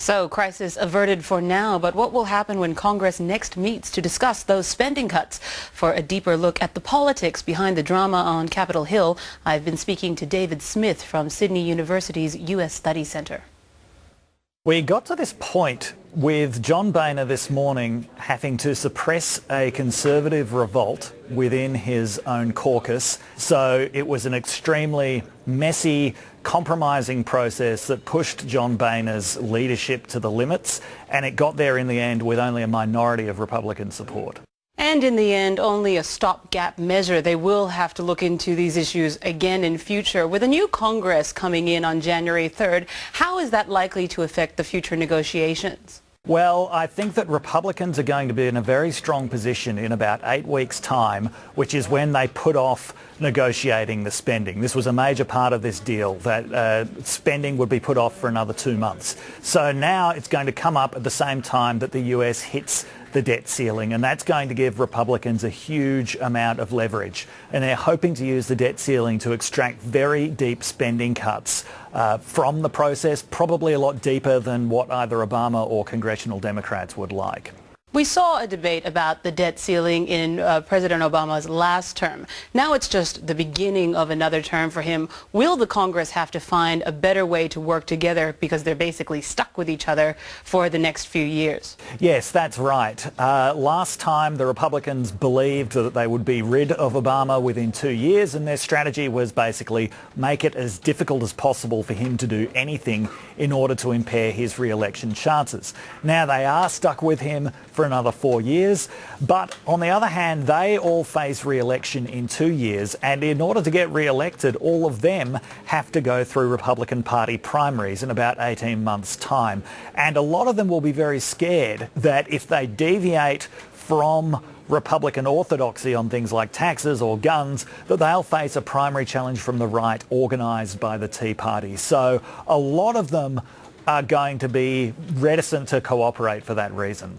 So, crisis averted for now, but what will happen when Congress next meets to discuss those spending cuts? For a deeper look at the politics behind the drama on Capitol Hill, I've been speaking to David Smith from Sydney University's U.S. Studies Centre. We got to this point with John Boehner this morning having to suppress a Conservative revolt within his own caucus. So it was an extremely messy, compromising process that pushed John Boehner's leadership to the limits, and it got there in the end with only a minority of Republican support. And in the end, only a stopgap measure. They will have to look into these issues again in future. With a new Congress coming in on January 3rd, how is that likely to affect the future negotiations? Well, I think that Republicans are going to be in a very strong position in about 8 weeks' time, which is when they put off negotiating the spending. This was a major part of this deal, that spending would be put off for another 2 months. So now it's going to come up at the same time that the US hits the debt ceiling, and that's going to give Republicans a huge amount of leverage. And they're hoping to use the debt ceiling to extract very deep spending cuts from the process, probably a lot deeper than what either Obama or congressional Democrats would like. We saw a debate about the debt ceiling in President Obama's last term. Now it's just the beginning of another term for him. Will the Congress have to find a better way to work together because they're basically stuck with each other for the next few years? Yes, that's right. Last time the Republicans believed that they would be rid of Obama within 2 years, and their strategy was basically make it as difficult as possible for him to do anything in order to impair his re-election chances. Now they are stuck with him for another 4 years, but on the other hand, they all face re-election in 2 years, and in order to get re-elected, all of them have to go through Republican Party primaries in about 18 months' time. And a lot of them will be very scared that if they deviate from Republican orthodoxy on things like taxes or guns, that they'll face a primary challenge from the right organised by the Tea Party. So a lot of them are going to be reticent to cooperate for that reason.